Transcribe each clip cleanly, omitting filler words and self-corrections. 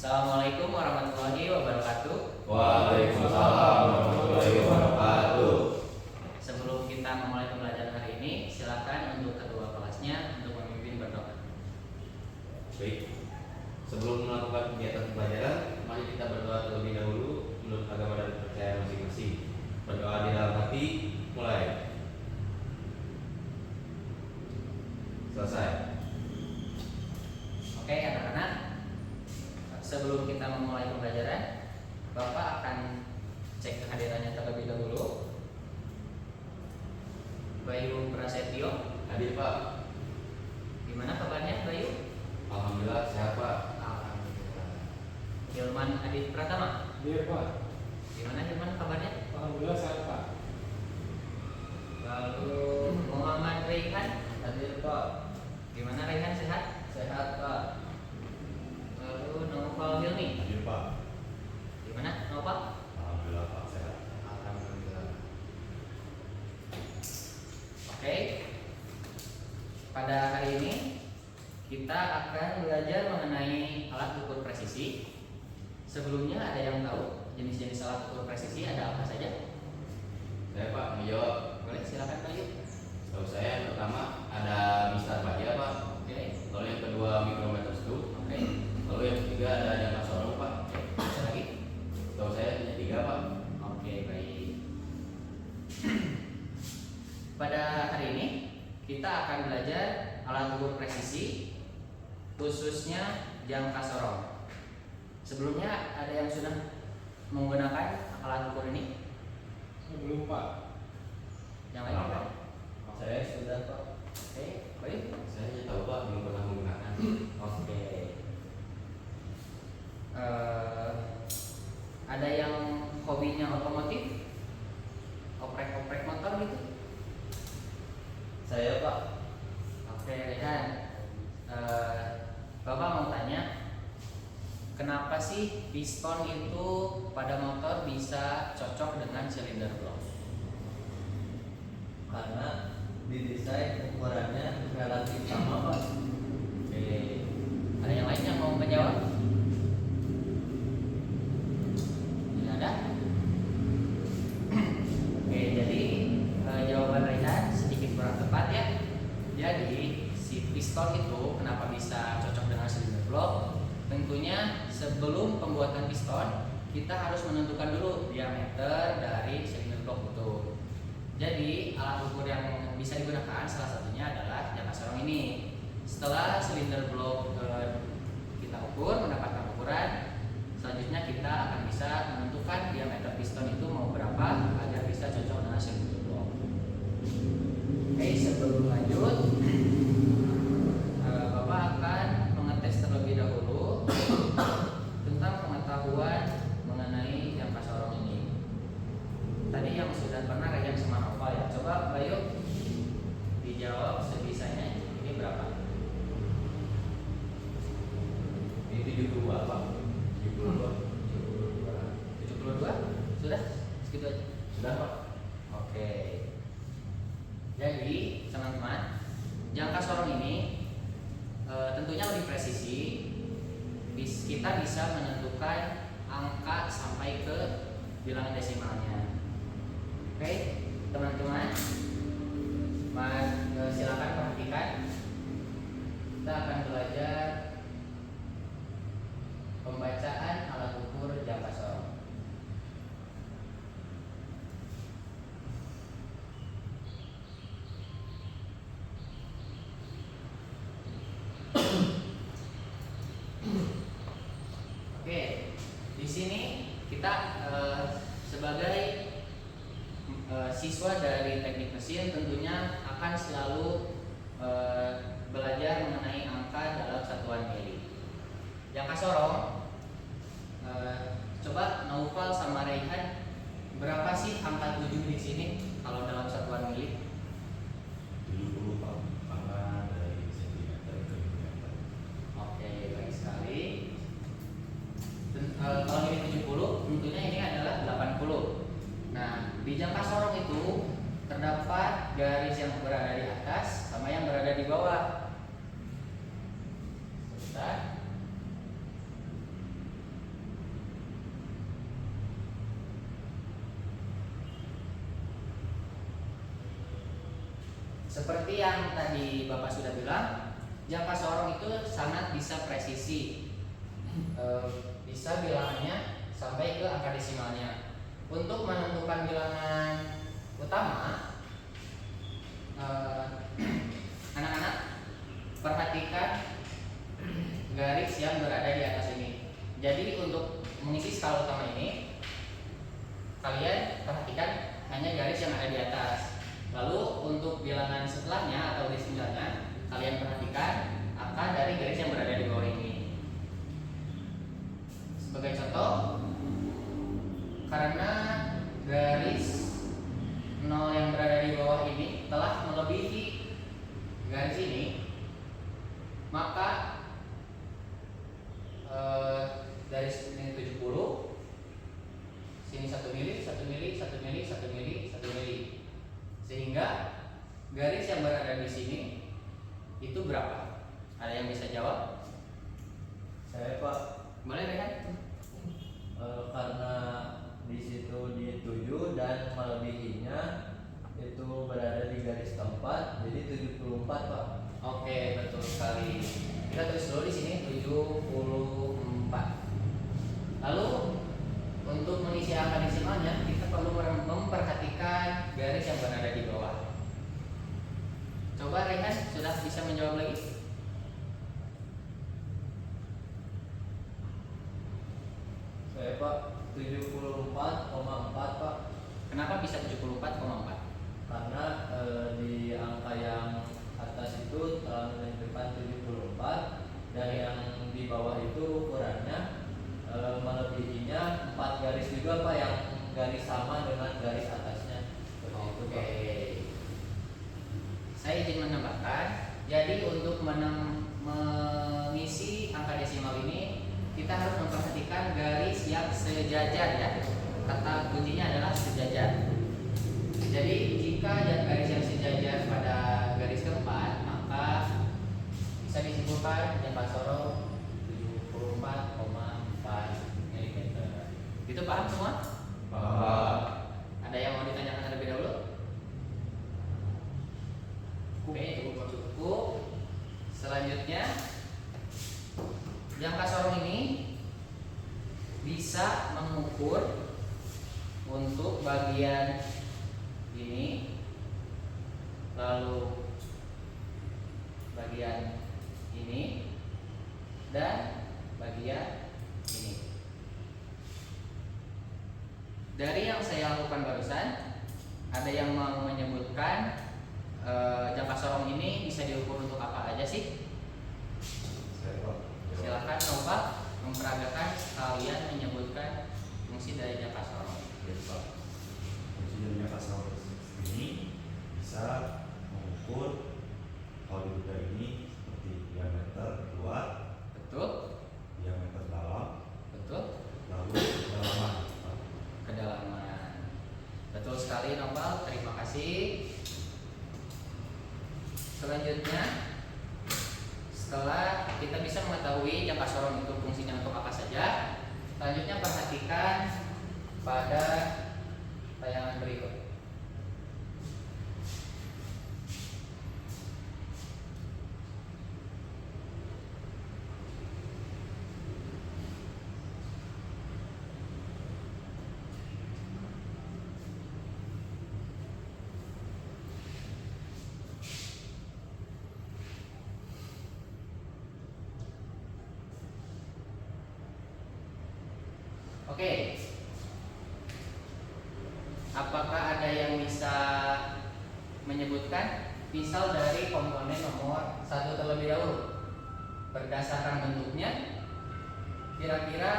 Assalamualaikum warahmatullahi wabarakatuh. Waalaikumsalam warahmatullahi wabarakatuh. Sebelum kita memulai pembelajaran hari ini, silakan untuk kedua kelasnya untuk memimpin berdoa. Baik. Sebelum melakukan kegiatan pembelajaran, mari kita berdoa terlebih dahulu menurut agama dan kepercayaan masing-masing. Berdoa di dalam hati, mulai. Selesai. Oke, anak-anak. Sebelum kita memulai pembelajaran, Bapak akan cek kehadirannya terlebih dahulu. Bayu Prasetyo, Hadir Pak. gimana kabarnya Bayu? Alhamdulillah sehat Pak. Alhamdulillah. Hilman Adit Pratama, Iya Pak, gimana Hilman kabarnya? alhamdulillah sehat Pak. Lalu Muhammad Raihan, Hadir Pak. gimana Raihan, sehat? Sehat Pak. Lalu Noval Hilmi, Hadir Pak. gimana Noval? Alhamdulillah Pak sehat. Alhamdulillah. Oke. Pada hari ini kita akan belajar mengenai alat ukur presisi. Sebelumnya ada yang tahu jenis-jenis alat ukur presisi ada apa saja? Saya Pak menjawab. Boleh, silakan Bayu. Tahu saya yang pertama ada mistar baja Pak. Oke. Lalu yang kedua mikrometer stroke. Oke. Lalu yang ketiga ada jangka sorong Pak. Bisa lagi? Tahu saya hanya 3 Pak. Oke, baik. Pada hari ini kita akan belajar alat ukur presisi, khususnya jangka sorong. Sebelumnya ada yang sudah menggunakan alat ukur ini? Belum Pak. Yang lain Kenapa? kan? Saya sudah Pak. Oke, baik. Saya hanya tahu Pak, belum pernah menggunakan. Oke. Ada yang hobinya otomotif, oprek-oprek motor gitu? Saya Pak. Oke, Rehan. Bapak mau tanya, kenapa sih piston itu pada motor bisa cocok dengan silinder blok? Karena didesain ukurannya relatif sama Pak. Oke. Ada yang lain yang mau menjawab? Tidak ada? Oke, jadi jawaban Rehan sedikit kurang tepat ya. Jadi si piston itu kenapa bisa cocok dengan silinder blok? Tentunya sebelum pembuatan piston kita harus menentukan dulu diameter dari silinder blok itu. Jadi alat ukur yang bisa digunakan salah satunya adalah jangka sorong ini. Setelah silinder blok kita ukur, mendapatkan ukuran, selanjutnya kita akan bisa menentukan diameter piston itu mau berapa agar bisa cocok dengan silinder blok. Oke, sebelum lanjut, Bapak akan mengetes terlebih dahulu tentang pengetahuan mengenai jangka sorong ini. Tadi yang sudah pernah Rehan sama Nova ya. Coba Bayu dijawab sebisanya, ini berapa? Ini 72 Pak. 72. 72? Sudah? Segitu aja? Sudah Pak. Oke. Jadi teman-teman, jangka sorong ini tentunya lebih presisi. Kita bisa menentukan angka sampai ke bilangan desimalnya. Oke, teman-teman, silakan perhatikan. Kita akan belajar pembacaan alat ukur jangka sorong. Oke, di sini kita sebagai siswa dari teknik mesin tentunya akan selalu belajar mengenai angka dalam satuan mili. Jangka sorong, coba Naufal sama Raihan, berapa sih angka 7 di sini kalau dalam satuan mili? 70 Pak. Karena dari sentimeter ke milimeter. Oke, baik sekali. Kalau ini 70, tentunya ini adalah 80. Nah, di jangka sorong itu terdapat garis yang berada di atas sama yang berada di bawah. Sebentar. Seperti yang tadi Bapak sudah bilang, jangka sorong itu sangat bisa presisi. Bisa bilangannya sampai ke angka desimalnya. Untuk menentukan bilangan utama, anak-anak perhatikan garis yang berada di atas ini. Jadi untuk mengisi skala utama ini, kalian perhatikan hanya garis yang ada di atas. Lalu untuk bilangan setelahnya atau desimalnya, kalian perhatikan angka dari garis yang berada di bawah ini. Sebagai contoh, karena garis 0 yang berada di bawah ini telah melebihi garis ini, maka dari sini 70, sini 1 mili, 1 mili, 1 mili, 1 mili, 1 mili, sehingga garis yang berada di sini itu berapa? Ada yang bisa jawab? Saya Pak, Boleh kan? karena di situ di 7 dan melebihinya itu berada di garis keempat, jadi 74 Pak. Oke, betul sekali. Kita tulis dulu di sini 74. Lalu untuk mengisi angka desimalnya, kita perlu memperhatikan garis yang berada di bawah. Coba Rehan sudah bisa menjawab lagi? Saya Pak, 74,4 Pak. Kenapa bisa 74,4? Karena di angka yang atas itu telah menunjukkan 74 dan yang di bawah itu ukurannya melebihinya 4 garis juga Pak, yang garis sama dengan garis atasnya. Seperti itu Pak. Oke. Saya izin menambahkan, jadi untuk mengisi angka desimal ini kita harus memperhatikan garis yang sejajar ya. Kata kuncinya adalah sejajar. Jadi jika garis yang sejajar pada garis keempat, maka bisa disimpulkan jangka sorong 74,4 mm. Itu paham semua? Paham. Ada yang mau ditanyakan terlebih dahulu? Oke, cukup. Selanjutnya, jangka sorong ini bisa mengukur untuk bagian ini, lalu bagian ini, dan bagian ini. Dari yang saya lakukan barusan, ada yang mau menyebutkan jangka sorong ini bisa diukur untuk apa aja sih? Saya Pak. Silakan coba memperagakan sekalian menyebutkan fungsi dari jangka sorong. Ya Pak, fungsi dari jangka sorong ini bisa mengukur kalau di benda ini seperti diameter luar, Betul? diameter dalam, Betul? lalu kedalaman. Pak. Kedalaman. Betul sekali Nopal, terima kasih. Selanjutnya, setelah kita bisa mengetahui jangka sorong itu fungsinya untuk apa saja, selanjutnya perhatikan pada tayangan berikut. Oke. Apakah ada yang bisa menyebutkan misal dari komponen nomor 1 terlebih dahulu? Berdasarkan bentuknya, kira-kira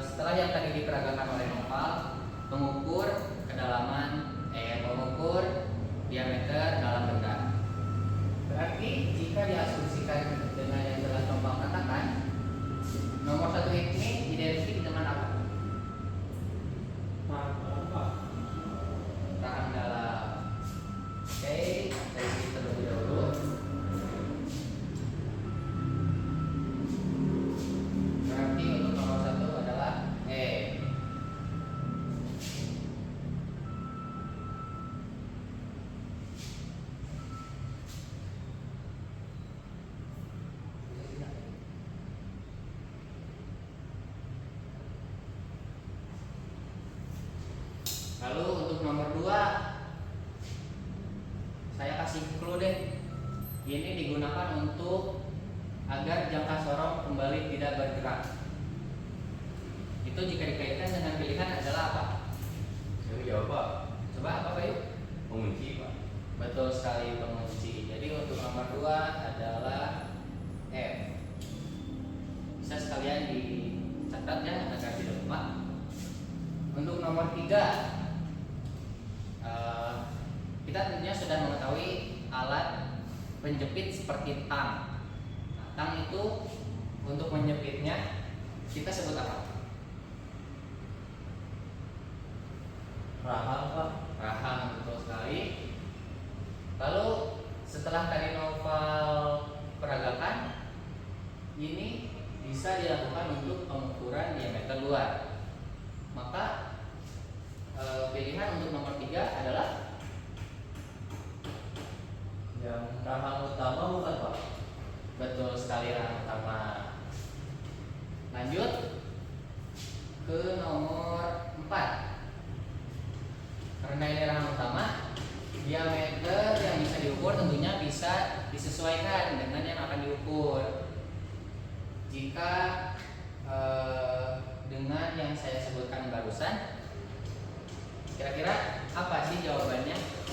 setelah yang tadi diperagakan oleh Nopal, mengukur kedalaman, mengukur diameter dalam benda. Berarti jika diasumsikan dengan yang telah Nopal katakan, nomor 1 ini identik dengan apa? Rahang dalam. Oke, dari sini terlebih dahulu. Berarti untuk nomor 1 adalah E. untuk agar jangka sorong kembali tidak bergerak. Itu jika dikaitkan dengan pilihan adalah apa? Saya jawab Pak. Coba apa Pak Yuk? Pengunci Pak. Betul sekali, pengunci. Jadi untuk nomor 2 adalah F. Bisa sekalian dicatat ya agar tidak lupa. Untuk nomor 3, kita tentunya sudah mengetahui alat penjepit seperti tang. Nah, tang itu untuk menjepitnya kita sebut apa? Rahang Pak. Rahang, betul sekali. Lalu setelah tadi novel peragakan, ini bisa dilakukan untuk pengukuran diameter luar. Maka pilihan untuk nomor 3 adalah Yang rahang utama bukan Pak? betul sekali, rahang utama. Lanjut ke nomor 4. Karena ini rahang utama, diameter yang bisa diukur tentunya bisa disesuaikan dengan yang akan diukur. Jika dengan yang saya sebutkan barusan, kira-kira apa sih jawabannya?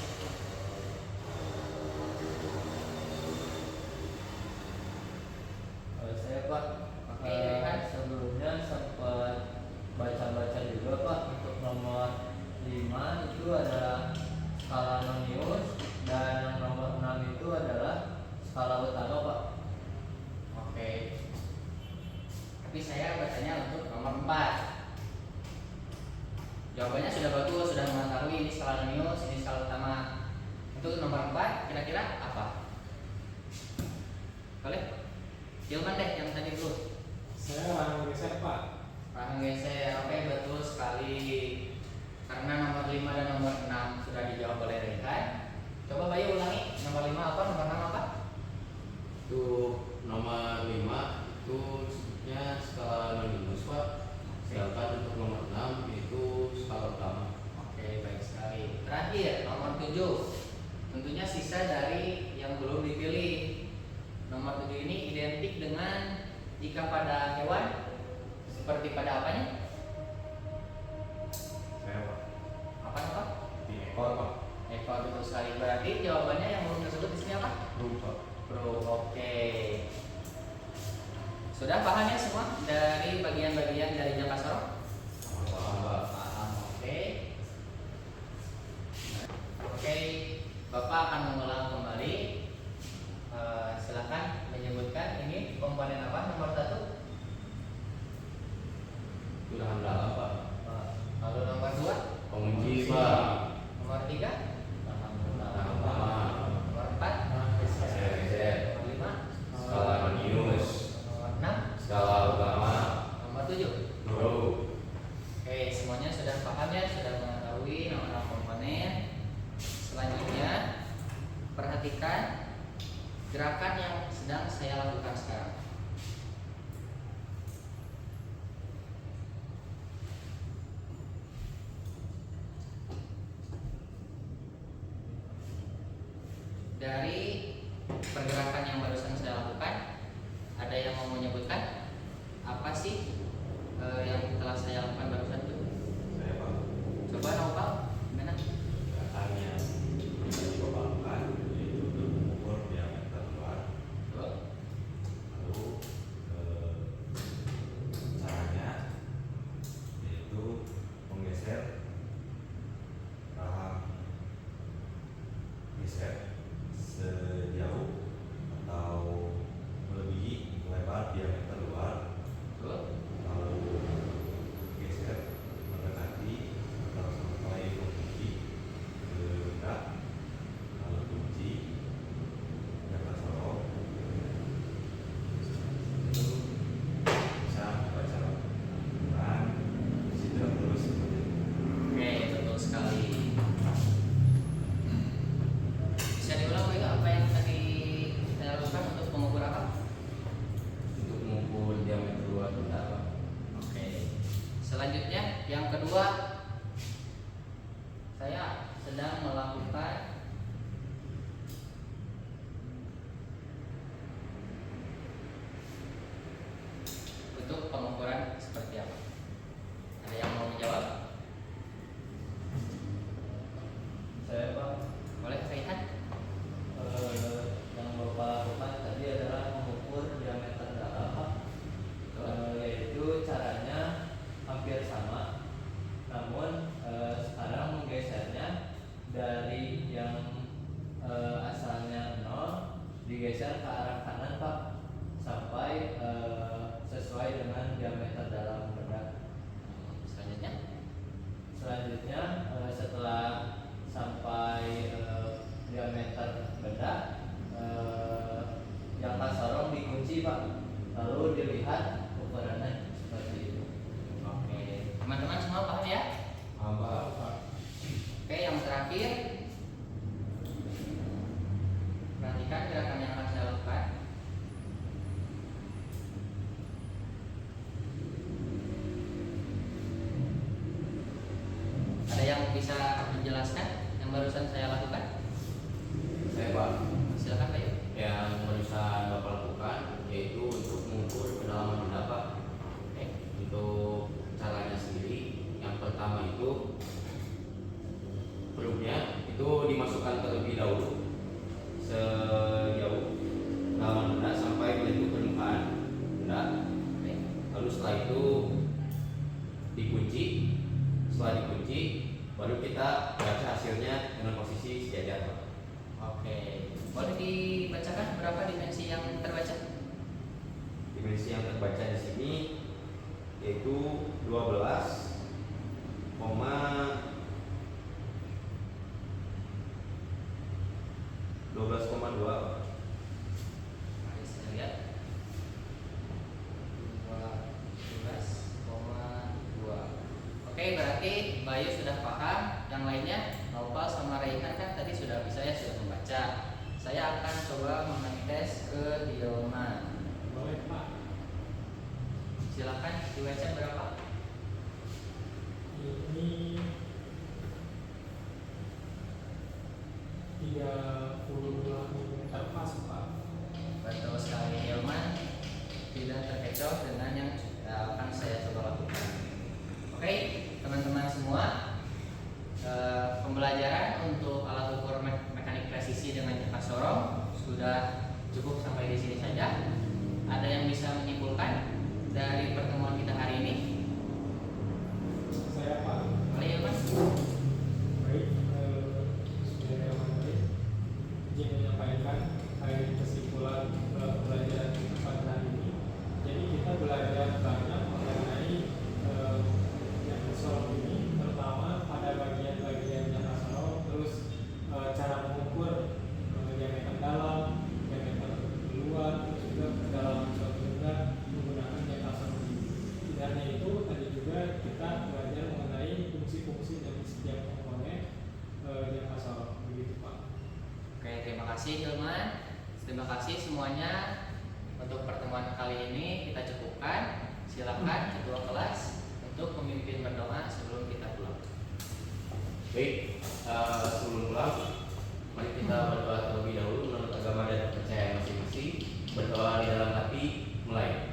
Saya Pak, Oke, kan? sebelumnya sempat baca-baca juga Pak, untuk nomor 5 itu adalah skala Nonius, dan yang nomor 6 itu adalah skala utama Pak. Oke. Tapi saya bacanya untuk nomor 4. Jawabannya sudah bagus, sudah mengetahui ini skala Nonius, ini skala utama. Untuk nomor 4 kira-kira apa? Boleh? Hilman deh yang tadi dulu. Saya rahang geser Pak. Rahang geser, oke, betul sekali. Karena nomor 5 dan nomor 6 sudah dijawab oleh Rehan. Coba Bayu ulangi, nomor 5 apa, nomor 6 apa? Itu nomor 5 itu sebutnya skala Nonius Pak. Sedangkan untuk nomor 6 itu skala utama. Oke, baik sekali. Terakhir, nomor 7. Tentunya sisa dari yang belum dipilih. Nomor 7 ini identik dengan jika pada hewan seperti pada apanya? Saya Pak. Apa? Di ekor Pak. Ekor, betul sekali. Berarti jawabannya yang belum tersebut di sini apa? Lupa. Bro, oke. Sudah paham ya semua dari bagian-bagian dari jangka sorong? Paham Pak. Paham, oke. Oke, Bapak akan mengulang kembali. Silakan menyebutkan ini komponen apa nomor 1? Itu rahang dalam Pak. Lalu nomor 2? Pengunci Pak. Nomor 3? Rahang utama. Nomor 4? Geser. Nomor 5? Skala Nonius. Nomor 6? Skala utama. Nomor 7? Bro. Oke, semuanya sudah paham ya, sudah mengetahui nama komponen. Selanjutnya, perhatikan gerakan yang sedang saya lakukan sekarang. Dari pergerakan yang barusan saya lakukan, ada yang mau menyebutkan apa sih yang telah saya lakukan barusan itu? Saya Pak. Coba Naufal, gimana? Gerakannya bisa dicobakan yaitu untuk mengukur diameter luar. Betul. Lalu kunci Pak, lalu dilihat ukurannya seperti itu. Oke, teman-teman semua paham ya? Apa? Oke, yang terakhir, perhatikan gerakan yang akan saya lakukan. Ada yang bisa menjelaskan yang barusan saya lakukan? Saya Pak, Silakan Pak Yuk. yang barusan Bapak lakukan yaitu untuk mengukur kedalaman benda Pak. Oke. Untuk caranya sendiri, yang pertama itu peluknya itu dimasukkan terlebih dahulu sejauh kedalaman benda sampai menyentuh permukaan benda. Oke. Lalu setelah itu dikunci. Setelah dikunci, baru kita baca hasilnya dengan posisi sejajar Pak. Oke. Boleh dibacakan berapa dimensi yang terbaca? Dimensi yang terbaca di sini yaitu 12,2. Mari saya lihat. 12,2. Oke, berarti Bayu sudah paham. Yang lainnya, Naufal sama Raihan kan tadi sudah bisa ya, sudah membaca. Saya akan coba mengetes ke Hilman. Boleh Pak. Silakan dibaca berapa? Ini 32 mm pas Pak. Betul sekali Hilman. Tidak terkecoh dengan yang akan saya coba lakukan. Oke, teman-teman semua, pembelajaran untuk alat ukur mekanik presisi dengan cepat sorong sudah cukup sampai di sini saja. Ada yang bisa menyimpulkan dari pertemuan kita hari ini? Saya Pak. Mari Hilman. Baik, sudah baik. Izin menyampaikan terkait kesimpulan pelajaran kita pada hari ini. Jadi kita belajar banyak mengenai yang sorong ini, terutama pada bagian-bagian yang sorong, terus cara mengukur diameter dalam, diameter luar, terus juga kedalaman suatu benda menggunakan jangka sorong ini. Dan itu tadi juga kita belajar mengenai fungsi-fungsi dari setiap komponen jangka sorong, begitu Pak. Oke, terima kasih Hilman. Terima kasih semuanya. Untuk pertemuan kali ini kita cukupkan. Silakan ketua kelas untuk memimpin berdoa sebelum kita pulang. Baik, sebelum pulang, mari kita berdoa terlebih dahulu menurut agama dan kepercayaan masing-masing. Berdoa di dalam hati, mulai.